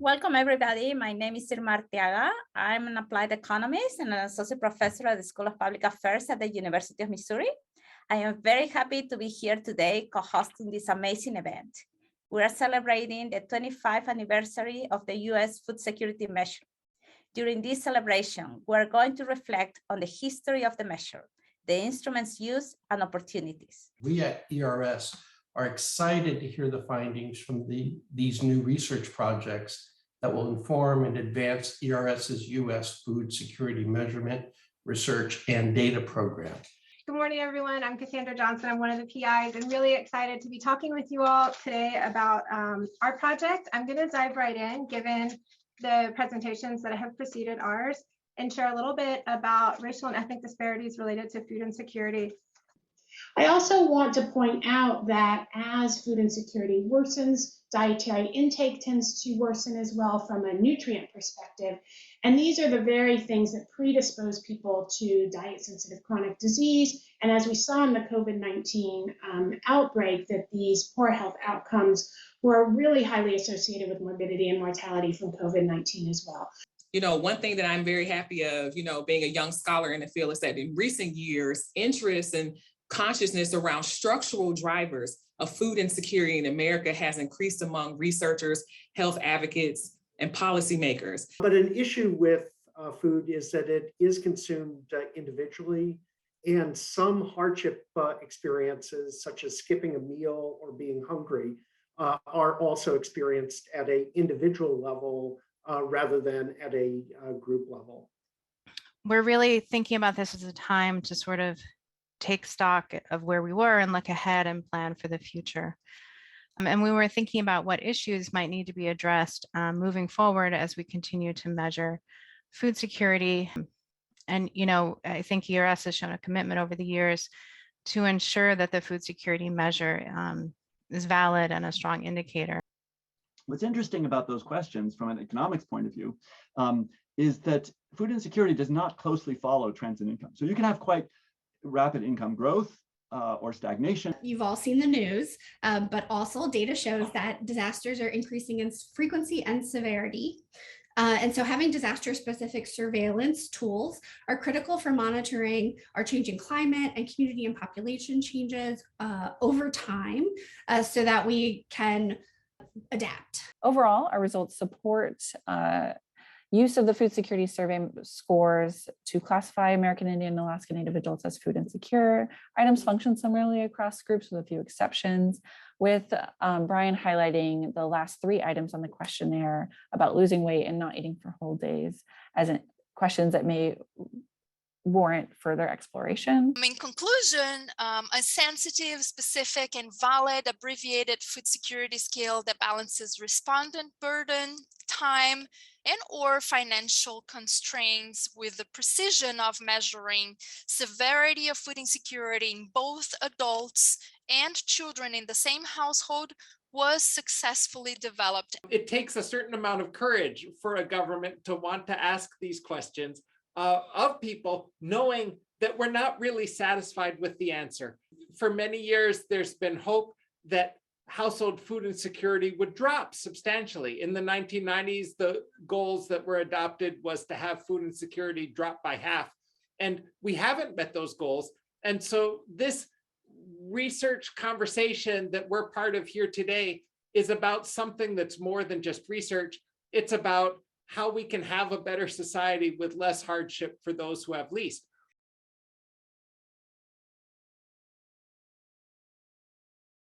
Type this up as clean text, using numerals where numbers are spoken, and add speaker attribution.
Speaker 1: Welcome, everybody. My name is Irma Arteaga. I'm an applied economist and an associate professor at the School of Public Affairs at the University of Missouri. I am very happy to be here today co-hosting this amazing event. We are celebrating the 25th anniversary of the U.S. Food Security Measure. During this celebration, we are going to reflect on the history of the measure, the instruments used, and opportunities.
Speaker 2: We at ERS are excited to hear the findings from these new research projects that will inform and advance ERS's U.S. food security measurement, research, and data program.
Speaker 3: Good morning, everyone. I'm Cassandra Johnson. I'm one of the PIs and really excited to be talking with you all today about our project. I'm going to dive right in, given the presentations that have preceded ours, and share a little bit about racial and ethnic disparities related to food insecurity.
Speaker 4: I also want to point out that as food insecurity worsens, dietary intake tends to worsen as well from a nutrient perspective. And these are the very things that predispose people to diet-sensitive chronic disease. And as we saw in the COVID-19 outbreak, that these poor health outcomes were really highly associated with morbidity and mortality from COVID-19 as well.
Speaker 5: You know, one thing that I'm very happy of, being a young scholar in the field is that in recent years, interest and consciousness around structural drivers of food insecurity in America has increased among researchers, health advocates, and policymakers.
Speaker 6: But an issue with food is that it is consumed individually, and some hardship experiences, such as skipping a meal or being hungry, are also experienced at an individual level rather than at a group level.
Speaker 7: We're really thinking about this as a time to sort of take stock of where we were and look ahead and plan for the future. And we were thinking about what issues might need to be addressed moving forward as we continue to measure food security. And, I think ERS has shown a commitment over the years to ensure that the food security measure is valid and a strong indicator.
Speaker 8: What's interesting about those questions from an economics point of view is that food insecurity does not closely follow trends in income. So you can have quite rapid income growth or stagnation.
Speaker 9: You've all seen the news, but also data shows that disasters are increasing in frequency and severity. And so having disaster-specific surveillance tools are critical for monitoring our changing climate and community and population changes over time so that we can adapt.
Speaker 10: Overall, our results support use of the food security survey scores to classify American Indian and Alaska Native adults as food insecure. Items function similarly across groups with a few exceptions, with Brian highlighting the last 3 items on the questionnaire about losing weight and not eating for whole days as questions that may warrant further exploration.
Speaker 11: In conclusion, a sensitive, specific, and valid abbreviated food security scale that balances respondent burden, time, and or financial constraints with the precision of measuring severity of food insecurity in both adults and children in the same household was successfully developed.
Speaker 12: It takes a certain amount of courage for a government to want to ask these questions of people, knowing that we're not really satisfied with the answer. For many years, there's been hope that household food insecurity would drop substantially. In the 1990s, the goals that were adopted was to have food insecurity drop by half, and we haven't met those goals. And so this research conversation that we're part of here today is about something that's more than just research. It's about how we can have a better society with less hardship for those who have least.